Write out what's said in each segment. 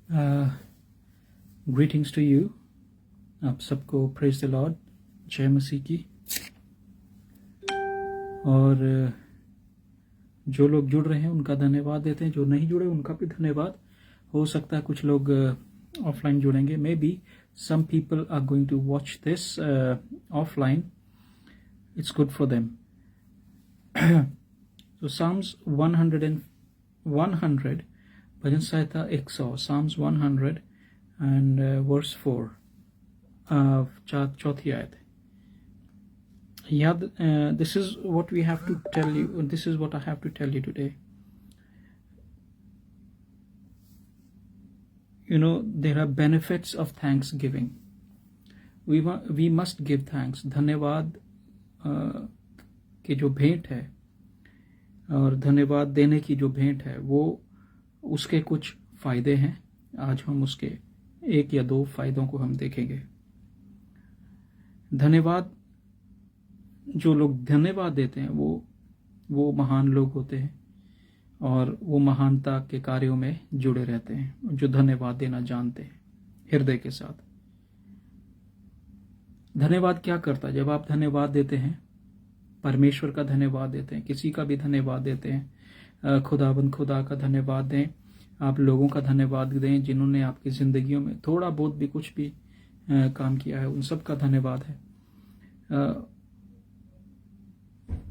Greetings to you. आप सबको praise the Lord, जय मसीह की। और जो लोग जुड़ रहे हैं उनका धन्यवाद देते हैं, जो नहीं जुड़े उनका भी धन्यवाद। हो सकता है कुछ लोग ऑफलाइन जुड़ेंगे, may be some people are going to watch this offline. It's good for them. So Psalms 100 bhajan Samhita 100, Psalms 100 and verse 4, चौथी आयत। याद, this is what we have to tell you, this is what I have to tell you today. You know, there are benefits of thanksgiving. We must give thanks. धन्यवाद की जो भेंट है और धन्यवाद देने की जो भेंट है, वो उसके कुछ फायदे हैं। आज हम उसके एक या दो फायदों को हम देखेंगे। धन्यवाद, जो लोग धन्यवाद देते हैं वो महान लोग होते हैं और वो महानता के कार्यों में जुड़े रहते हैं, जो धन्यवाद देना जानते हैं हृदय के साथ। धन्यवाद क्या करता है? जब आप धन्यवाद देते हैं, परमेश्वर का धन्यवाद देते हैं, किसी का भी धन्यवाद देते हैं, खुदा का धन्यवाद दें, आप लोगों का धन्यवाद दें जिन्होंने आपकी जिंदगियों में थोड़ा बहुत भी कुछ भी काम किया है, उन सब का धन्यवाद है।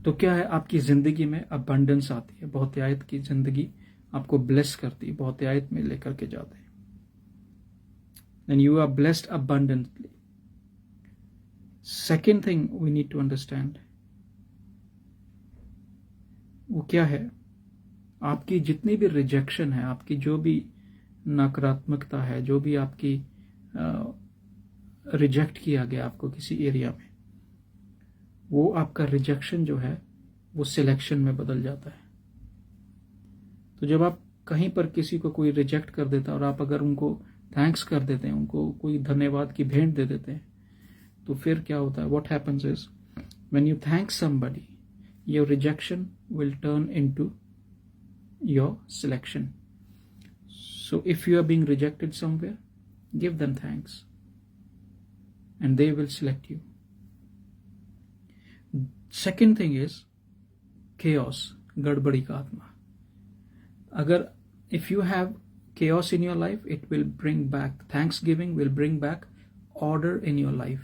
तो क्या है, आपकी जिंदगी में अबंडेंस आती है, बहुतायत की जिंदगी आपको ब्लेस करती है, बहुतायत में लेकर के जाते हैं। Then you are blessed abundantly. Second thing we need to understand, वो क्या है? आपकी जितनी भी रिजेक्शन है, आपकी जो भी नकारात्मकता है, जो भी आपकी रिजेक्ट किया गया आपको किसी एरिया में, वो आपका रिजेक्शन जो है वो सिलेक्शन में बदल जाता है। तो जब आप कहीं पर किसी को कोई रिजेक्ट कर देता है और आप अगर उनको थैंक्स कर देते हैं, उनको कोई धन्यवाद की भेंट दे देते हैं, तो फिर क्या होता है? What happens is, when you thank somebody, your rejection will turn into your selection. So if you are being rejected somewhere, give them thanks and they will select you. Second thing is chaos, गड़बड़ी का आत्मा। अगर if you have chaos in your life, it will bring back, thanksgiving will bring back order in your life.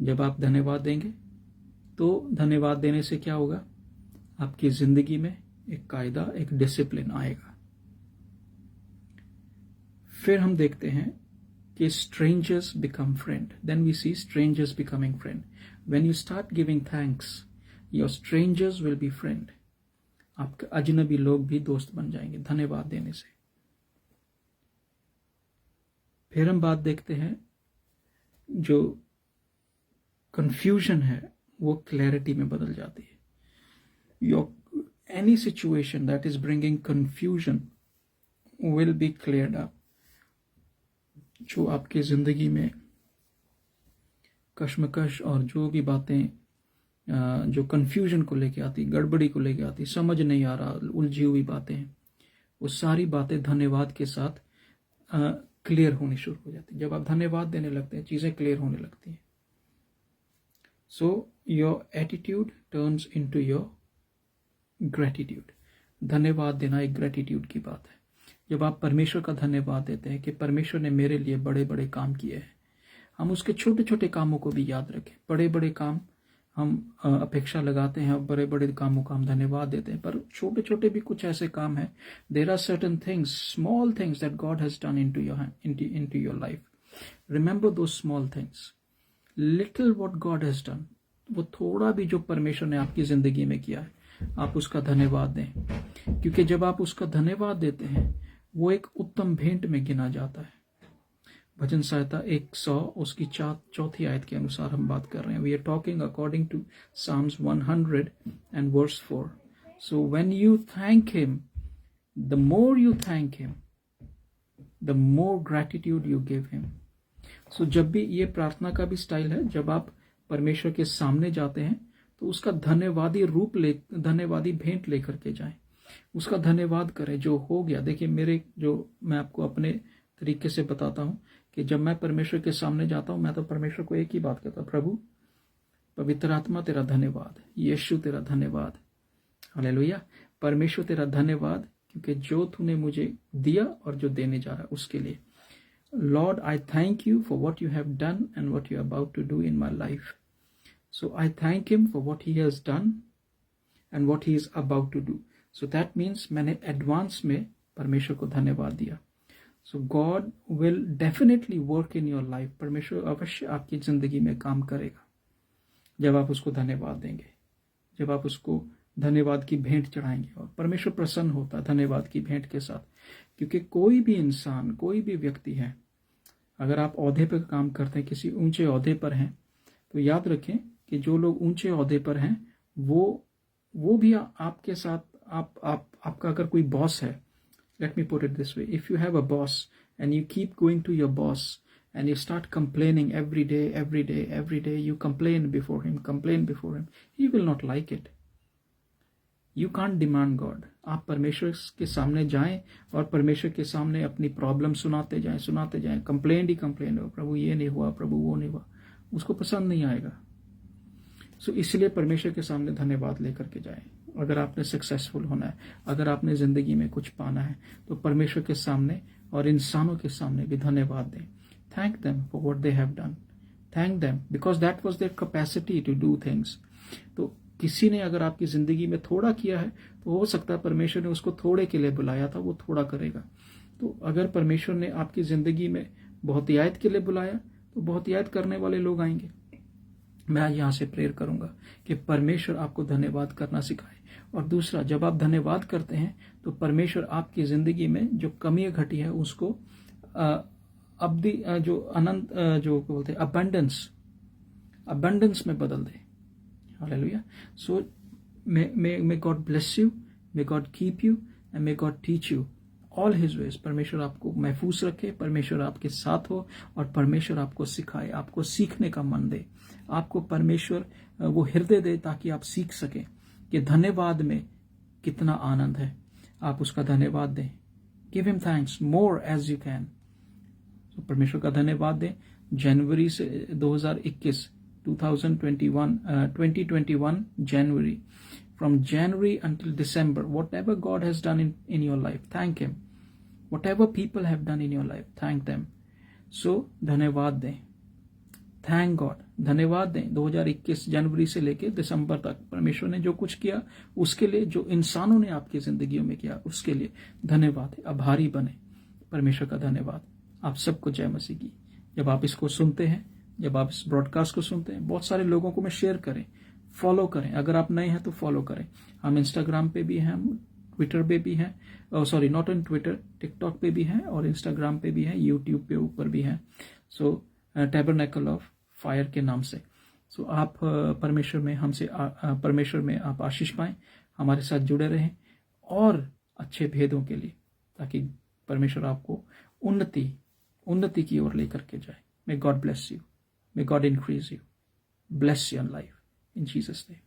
जब आप धन्यवाद देंगे तो धन्यवाद देने से क्या होगा? आपकी जिंदगी में एक कायदा, एक डिसिप्लिन आएगा। फिर हम देखते हैं कि strangers become friend. Then we see strangers becoming friend. When you start giving thanks, your strangers will be friend. आपके अजनबी लोग भी दोस्त बन जाएंगे धन्यवाद देने से। फिर हम बात देखते हैं, जो confusion है वो clarity में बदल जाती है। Your any situation that is bringing confusion will be cleared up. जो आपकी जिंदगी में कश्मकश और जो भी बातें जो कंफ्यूजन को लेके आती, गड़बड़ी को लेके आती, समझ नहीं आ रहा, उलझी हुई बातें हैं, वो सारी बातें धन्यवाद के साथ क्लियर होनी शुरू हो जाती। जब आप धन्यवाद देने लगते हैं, चीजें क्लियर होने लगती हैं। So your attitude turns into your gratitude. धन्यवाद देना एक ग्रेटिट्यूड की बात है। जब आप परमेश्वर का धन्यवाद देते हैं कि परमेश्वर ने मेरे लिए बड़े बड़े काम किए हैं, हम उसके छोटे छोटे कामों को भी याद रखें। बड़े बड़े काम हम अपेक्षा लगाते हैं और बड़े बड़े कामों का हम धन्यवाद देते हैं, पर छोटे छोटे भी कुछ ऐसे काम हैं। There are certain things, small things that God has done into your life. Remember two small things, little what God has done. वो थोड़ा भी जो परमेश्वर ने आपकी जिंदगी में किया है, आप उसका धन्यवाद दें, क्योंकि जब आप उसका धन्यवाद देते हैं, वो एक उत्तम भेंट में गिना जाता है। भजन संहिता 100 उसकी चौथी आयत के अनुसार हम बात कर रहे हैं। We are talking according to Psalms 100 and verse 4. So when you thank him, the more you thank him, the more gratitude you give him. So जब भी ये प्रार्थना का भी स्टाइल है, जब आप परमेश्वर के सामने जाते हैं तो उसका धन्यवादी भेंट लेकर के जाएं। उसका धन्यवाद करें जो हो गया। देखिए मैं आपको अपने तरीके से बताता हूँ कि जब मैं परमेश्वर के सामने जाता हूँ, मैं तो परमेश्वर को एक ही बात कहता हूँ, प्रभु पवित्र आत्मा तेरा धन्यवाद, यीशु तेरा धन्यवाद, हालेलुया। परमेश्वर तेरा धन्यवाद, क्योंकि जो तूने मुझे दिया और जो देने जा रहा है उसके लिए। Lord, I thank you for what you have done and what you are about to do in my life. So I thank him for what he has done and what he is about to do. So that means मैंने advance में परमेश्वर को धन्यवाद दिया। So God will definitely work in your life. परमेश्वर अवश्य आपकी जिंदगी में काम करेगा जब आप उसको धन्यवाद देंगे, जब आप उसको धन्यवाद की भेंट चढ़ाएंगे। और परमेश्वर प्रसन्न होता है धन्यवाद की भेंट के साथ, क्योंकि कोई भी इंसान, कोई भी व्यक्ति है, अगर आप ओहदे पर काम करते हैं, किसी ऊंचे ओहदे पर हैं, तो याद रखें कि जो लोग ऊंचे ओहदे पर हैं वो भी आपके साथ आपका अगर कोई बॉस है, let me put it this way, if you have a boss and you keep going to your boss and you start complaining every day, you complain before him, he will not like it. You can't demand God. आप परमेश्वर के सामने जाएं और परमेश्वर के सामने अपनी प्रॉब्लम सुनाते जाएं, कंप्लेन हो, प्रभु ये नहीं हुआ, प्रभु वो नहीं हुआ, उसको पसंद नहीं आएगा। सो इसलिए परमेश्वर के सामने धन्यवाद लेकर के जाएं। अगर आपने सक्सेसफुल होना है, अगर आपने जिंदगी में कुछ पाना है, तो परमेश्वर के सामने और इंसानों के सामने भी धन्यवाद दें। Thank them for what they have done. Thank them because that was their capacity to do things. तो किसी ने अगर आपकी जिंदगी में थोड़ा किया है, तो हो सकता है परमेश्वर ने उसको थोड़े के लिए बुलाया था, वो थोड़ा करेगा। तो अगर परमेश्वर ने आपकी जिंदगी में बहुतायत के लिए बुलाया, तो बहुतायत करने वाले लोग आएंगे। मैं आज यहाँ से प्रेयर करूंगा कि परमेश्वर आपको धन्यवाद करना सिखाए। और दूसरा, जब आप धन्यवाद करते हैं तो परमेश्वर आपकी जिंदगी में जो कमी घटी है उसको जो अनंत जो बोलते हैं अबंडेंस में बदल दे। Hallelujah. So may God bless you, may God keep you and may God teach you all his ways. परमेश्वर आपको महफूज रखे, परमेश्वर आपके साथ हो और परमेश्वर आपको सिखाए, आपको सीखने का मन दे, आपको परमेश्वर वो हृदय दे ताकि आप सीख सकें कि धन्यवाद में कितना आनंद है। आप उसका धन्यवाद दें। Give him thanks more as you can. परमेश्वर का धन्यवाद दें। जनवरी से 2021 January, from January until December, whatever God has done in your life, thank him. Whatever people have done in your life, thank them. So धन्यवाद दें, thank God, धन्यवाद दें। 2021 जनवरी से लेकर दिसंबर तक परमेश्वर ने जो कुछ किया उसके लिए, जो इंसानों ने आपकी जिंदगी में किया उसके लिए धन्यवाद है। आभारी बने, परमेश्वर का धन्यवाद। आप सबको जय मसीह की। जब आप इसको सुनते हैं, जब आप इस ब्रॉडकास्ट को सुनते हैं, बहुत सारे लोगों को में शेयर करें, फॉलो करें। अगर आप नए हैं तो फॉलो करें। हम इंस्टाग्राम पे भी हैं, हम ट्विटर पे भी हैं, sorry not in Twitter, TikTok पे भी हैं और इंस्टाग्राम पे भी हैं, यूट्यूब पे ऊपर भी हैं। सो टैबरनेकल ऑफ फायर के नाम से। सो आप परमेश्वर में आप आशीष पाएं, हमारे साथ जुड़े रहें और अच्छे भेदों के लिए, ताकि परमेश्वर आपको उन्नति की ओर लेकर के जाए। मे God bless you, may God increase you, bless your life in Jesus name.